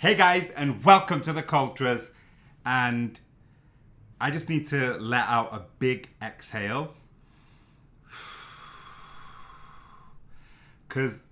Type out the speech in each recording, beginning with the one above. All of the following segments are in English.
Hey guys, and welcome to the Cultras. And I just need to let out a big exhale because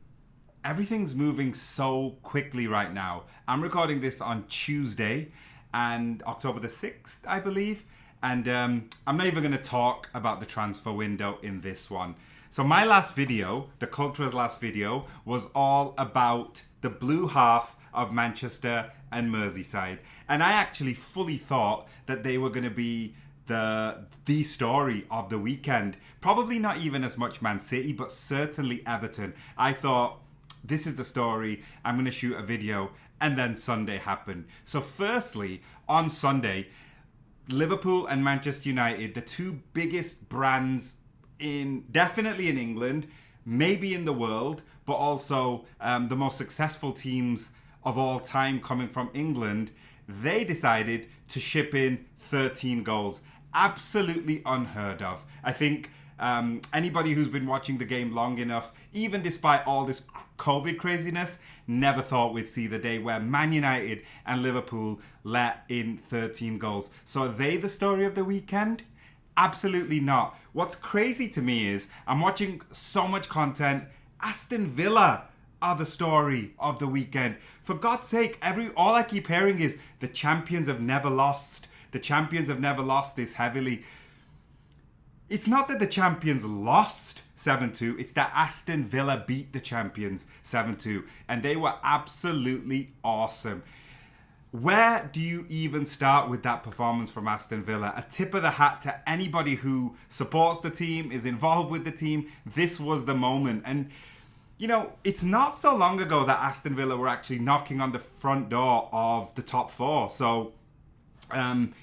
everything's moving so quickly right now. I'm recording this on Tuesday and October the 6th, I believe. And I'm not even going to talk about the transfer window in this one. So my last video, the Cultras last video, was all about the blue half of Manchester and Merseyside. And I actually fully thought that they were going to be the story of the weekend. Probably not even as much Man City, but certainly Everton. I thought, this is the story. I'm going to shoot a video. And then Sunday happened. So firstly, on Sunday, Liverpool and Manchester United, the two biggest brands definitely in England, maybe in the world, but also the most successful teams of all time coming from England, they decided to ship in 13 goals. Absolutely unheard of. I think anybody who's been watching the game long enough, even despite all this COVID craziness, never thought we'd see the day where Man United and Liverpool let in 13 goals. So are they the story of the weekend? Absolutely not. What's crazy to me is I'm watching so much content. Aston Villa are the story of the weekend. For God's sake, all I keep hearing is the champions have never lost. The champions have never lost this heavily. It's not that the champions lost 7-2. It's that Aston Villa beat the champions 7-2. And they were absolutely awesome. Where do you even start with that performance from Aston Villa? A tip of the hat to anybody who supports the team, is involved with the team. This was the moment. And, you know, it's not so long ago that Aston Villa were actually knocking on the front door of the top four. So,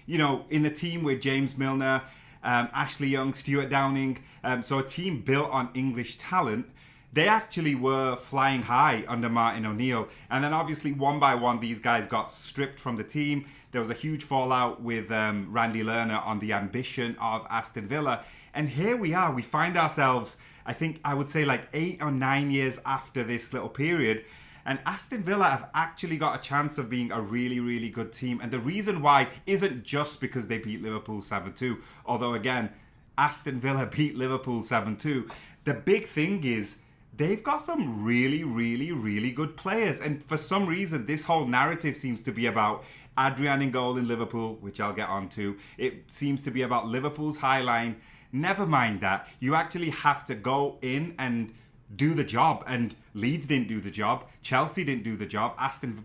you know, in the team with James Milner, Ashley Young, Stuart Downing, so a team built on English talent. They actually were flying high under Martin O'Neill. And then obviously one by one, these guys got stripped from the team. There was a huge fallout with Randy Lerner on the ambition of Aston Villa. And here we are. We find ourselves, I think I would say like 8 or 9 years after this little period. And Aston Villa have actually got a chance of being a really, really good team. And the reason why isn't just because they beat Liverpool 7-2. Although again, Aston Villa beat Liverpool 7-2. The big thing is, they've got some really, really, really good players. And for some reason, this whole narrative seems to be about Adrian in goal in Liverpool, which I'll get onto. It seems to be about Liverpool's high line. Never mind that. You actually have to go in and do the job. And Leeds didn't do the job. Chelsea didn't do the job. Arsenal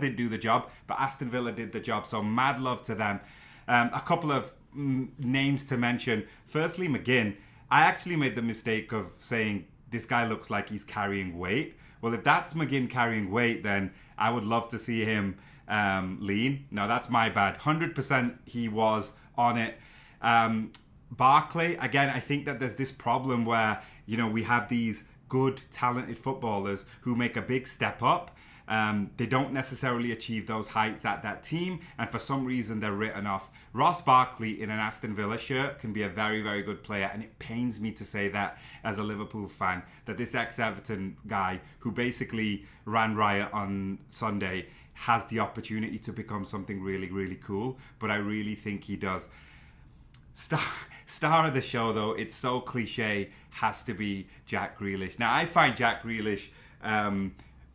didn't do the job. But Aston Villa did the job. So mad love to them. A couple of names to mention. Firstly, McGinn. I actually made the mistake of saying this guy looks like he's carrying weight. Well, if that's McGinn carrying weight, then I would love to see him lean. No, that's my bad. 100% he was on it. Barkley, again, I think that there's this problem where, you know, we have these good, talented footballers who make a big step up. They don't necessarily achieve those heights at that team, and for some reason they're written off. Ross Barkley in an Aston Villa shirt can be a very, very good player, and it pains me to say that as a Liverpool fan, that this ex-Everton guy who basically ran riot on Sunday has the opportunity to become something really, really cool, but I really think he does. Star of the show, though, it's so cliche, has to be Jack Grealish. Now, I find Jack Grealish,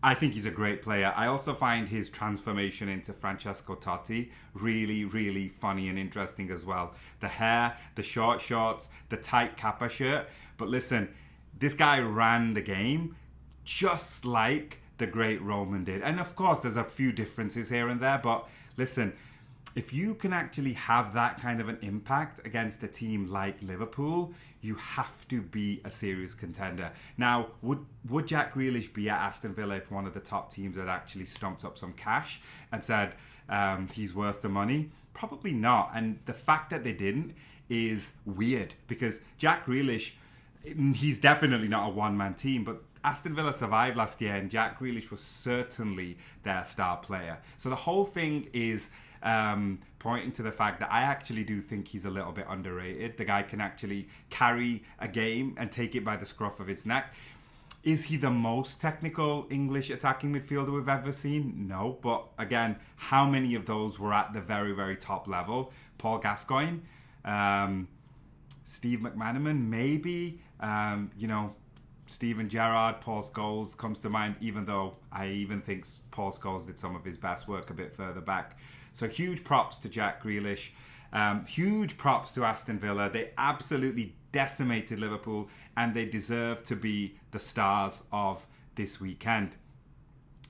I think he's a great player. I also find his transformation into Francesco Totti really, really funny and interesting as well. The hair, the short shorts, the tight Kappa shirt. But listen, this guy ran the game just like the great Roman did. And of course, there's a few differences here and there. But listen, if you can actually have that kind of an impact against a team like Liverpool, you have to be a serious contender. Now, would Jack Grealish be at Aston Villa if one of the top teams had actually stumped up some cash and said he's worth the money? Probably not. And the fact that they didn't is weird because Jack Grealish, he's definitely not a one-man team, but Aston Villa survived last year and Jack Grealish was certainly their star player. So the whole thing is pointing to the fact that I actually do think he's a little bit underrated. The guy can actually carry a game and take it by the scruff of its neck. Is he the most technical English attacking midfielder we've ever seen? No. But again, how many of those were at the very, very top level? Paul Gascoigne, Steve McManaman, maybe. Steven Gerrard, Paul Scholes comes to mind, even though I even think Paul Scholes did some of his best work a bit further back. So huge props to Jack Grealish. Huge props to Aston Villa. They absolutely decimated Liverpool, and they deserve to be the stars of this weekend.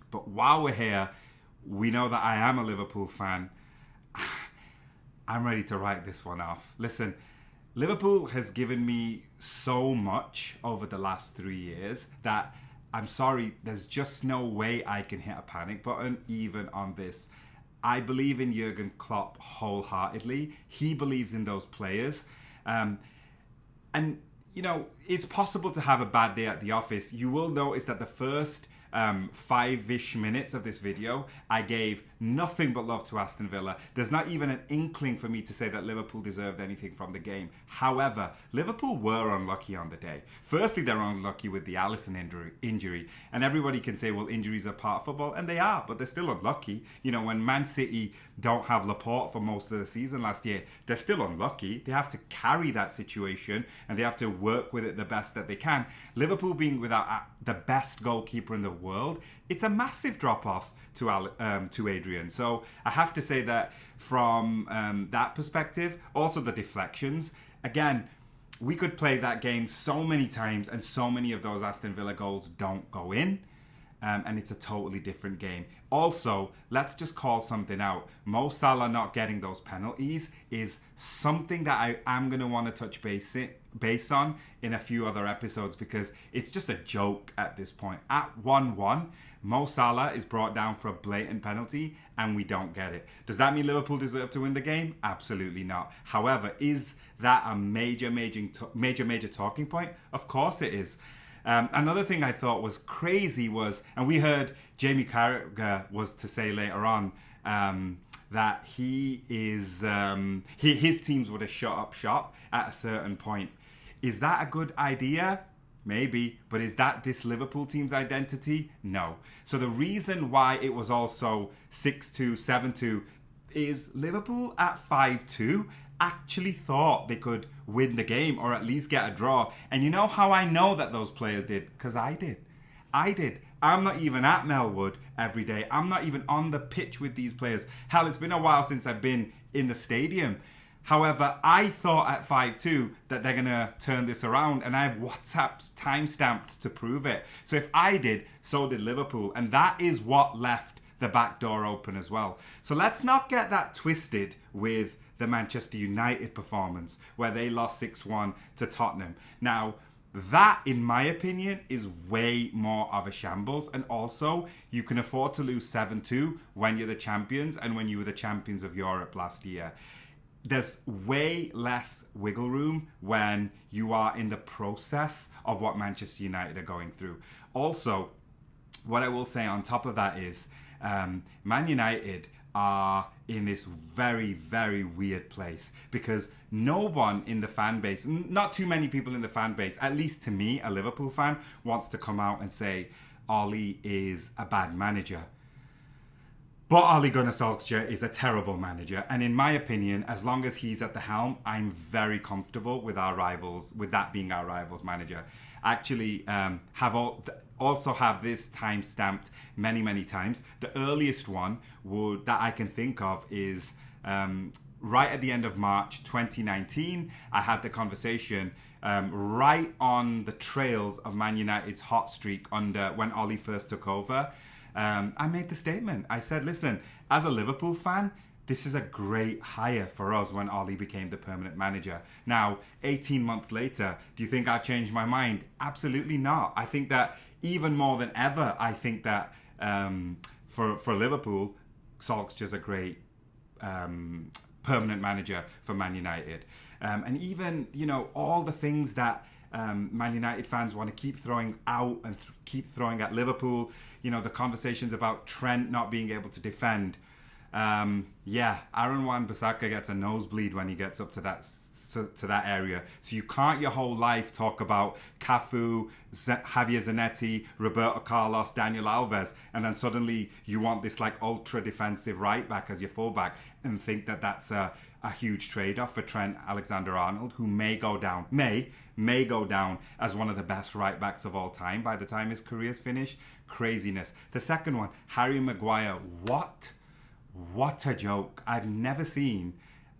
But while we're here, we know that I am a Liverpool fan. I'm ready to write this one off. Listen, Liverpool has given me so much over the last 3 years that I'm sorry, there's just no way I can hit a panic button even on this. I believe in Jurgen Klopp wholeheartedly. He believes in those players. It's possible to have a bad day at the office. You will notice that the first 5-ish minutes of this video, I gave nothing but love to Aston Villa. There's not even an inkling for me to say that Liverpool deserved anything from the game. However, Liverpool were unlucky on the day. Firstly, they're unlucky with the Alisson injury. And everybody can say, well, injuries are part of football, and they are, but they're still unlucky. When Man City don't have Laporte for most of the season last year, they're still unlucky. They have to carry that situation, and they have to work with it the best that they can. Liverpool being without the best goalkeeper in the world, it's a massive drop-off to Adrian. So I have to say that from that perspective, also the deflections, again, we could play that game so many times and so many of those Aston Villa goals don't go in. And it's a totally different game. Also, let's just call something out. Mo Salah not getting those penalties is something that I am going to want to touch base on in a few other episodes, because it's just a joke at this point. At 1-1, Mo Salah is brought down for a blatant penalty and we don't get it. Does that mean Liverpool deserve to win the game? Absolutely not. However, is that a major talking point? Of course it is. Another thing I thought was crazy was, and we heard Jamie Carragher was to say later on that his teams would have shut up shop at a certain point. Is that a good idea? Maybe, but is that this Liverpool team's identity? No. So the reason why it was also 6-2, 7-2 is Liverpool at 5-2 actually thought they could win the game or at least get a draw. And you know how I know that those players did? Because I did. I'm not even at Melwood every day. I'm not even on the pitch with these players. Hell, it's been a while since I've been in the stadium. However, I thought at 5-2 that they're going to turn this around, and I have WhatsApps time-stamped to prove it. So if I did, so did Liverpool. And that is what left the back door open as well. So let's not get that twisted with the Manchester United performance where they lost 6-1 to Tottenham. Now, that, in my opinion, is way more of a shambles. And also, you can afford to lose 7-2 when you're the champions and when you were the champions of Europe last year. There's way less wiggle room when you are in the process of what Manchester United are going through. Also, what I will say on top of that is Man United are in this very, very weird place because no one in the fan base, not too many people in the fan base, at least to me, a Liverpool fan, wants to come out and say Ole is a bad manager. But Ole Gunnar Solskjaer is a terrible manager. And in my opinion, as long as he's at the helm, I'm very comfortable with our rivals, with that being our rivals manager. Actually, also have this time stamped many times. The earliest one that I can think of is right at the end of March 2019. I had the conversation right on the trails of Man United's hot streak when Ole first took over. I made the statement. I said, listen, as a Liverpool fan, this is a great hire for us when Ole became the permanent manager. Now, 18 months later, do you think I've changed my mind? Absolutely not. I think that even more than ever, I think that for Liverpool, Solskjaer's a great permanent manager for Man United. And even, all the things that Man United fans want to keep throwing out and keep throwing at Liverpool, the conversations about Trent not being able to defend. Yeah, Aaron Wan-Bissaka gets a nosebleed when he gets up to that area. So you can't your whole life talk about Cafu, Javier Zanetti, Roberto Carlos, Daniel Alves, and then suddenly you want this like ultra defensive right back as your fullback and think that that's a huge trade-off for Trent Alexander-Arnold, who may go down, may go down as one of the best right backs of all time by the time his career's finished. Craziness. The second one, Harry Maguire. What a joke. I've never seen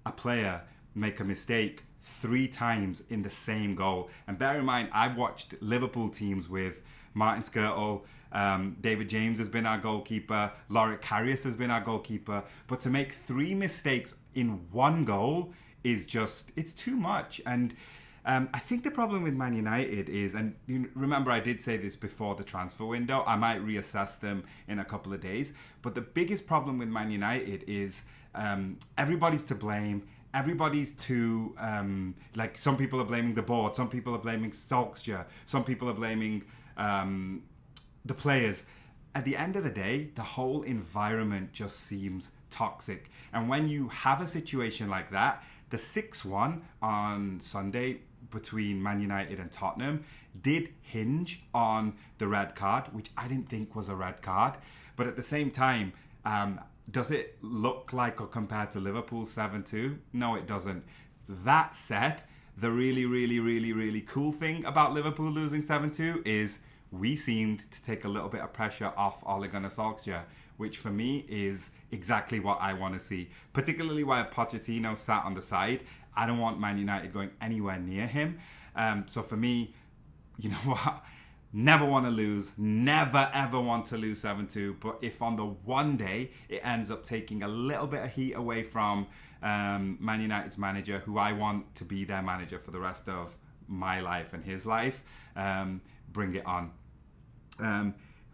a player make a mistake 3 times in the same goal. And bear in mind, I've watched Liverpool teams with Martin Skrtel, David James has been our goalkeeper, Lorik Karius has been our goalkeeper. But to make 3 mistakes in one goal is just, it's too much. And I think the problem with Man United is, and you remember I did say this before the transfer window, I might reassess them in a couple of days, but the biggest problem with Man United is everybody's to blame. Everybody's too, like some people are blaming the board, some people are blaming Solskjaer, some people are blaming the players. At the end of the day, the whole environment just seems toxic. And when you have a situation like that, the 6-1 on Sunday between Man United and Tottenham did hinge on the red card, which I didn't think was a red card. But at the same time, does it look like or compared to Liverpool 7-2? No, it doesn't. That said, the really cool thing about Liverpool losing 7-2 is we seemed to take a little bit of pressure off Ole Gunnar Solskjaer, which for me is exactly what I want to see. Particularly while Pochettino sat on the side, I don't want Man United going anywhere near him. So for me, you know what? Never want to lose. Never ever want to lose 7-2. But if on the one day it ends up taking a little bit of heat away from Man United's manager, who I want to be their manager for the rest of my life and his life, bring it on.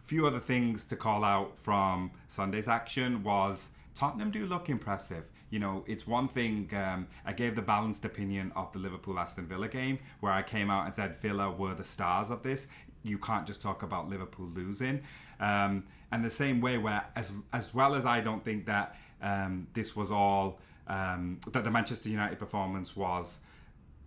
Few other things to call out from Sunday's action was Tottenham do look impressive. You know, it's one thing, I gave the balanced opinion of the Liverpool-Aston Villa game, where I came out and said Villa were the stars of this. You can't just talk about Liverpool losing. And the same way where, as well as I don't think that this was all, that the Manchester United performance was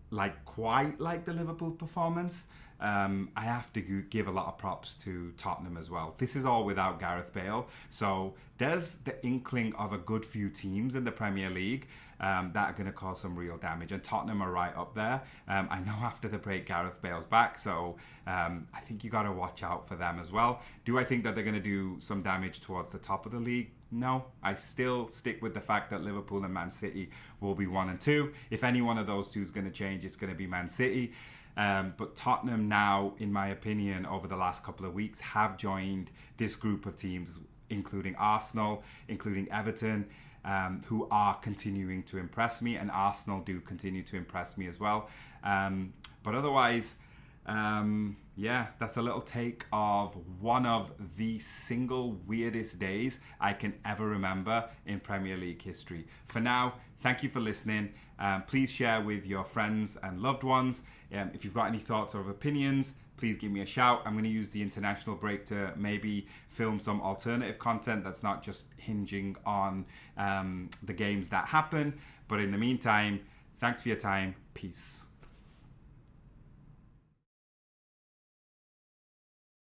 like quite like the Liverpool performance, I have to give a lot of props to Tottenham as well. This is all without Gareth Bale. So there's the inkling of a good few teams in the Premier League that are going to cause some real damage. And Tottenham are right up there. I know after the break, Gareth Bale's back. So I think you got to watch out for them as well. Do I think that they're going to do some damage towards the top of the league? No, I still stick with the fact that Liverpool and Man City will be 1 and 2. If any one of those two is going to change, it's going to be Man City. But Tottenham now, in my opinion, over the last couple of weeks, have joined this group of teams, including Arsenal, including Everton, who are continuing to impress me, and Arsenal do continue to impress me as well. But otherwise, yeah, that's a little take of one of the single weirdest days I can ever remember in Premier League history. For now, thank you for listening. Please share with your friends and loved ones. If you've got any thoughts or opinions, please give me a shout. I'm going to use the international break to maybe film some alternative content that's not just hinging on the games that happen. But in the meantime, thanks for your time. Peace.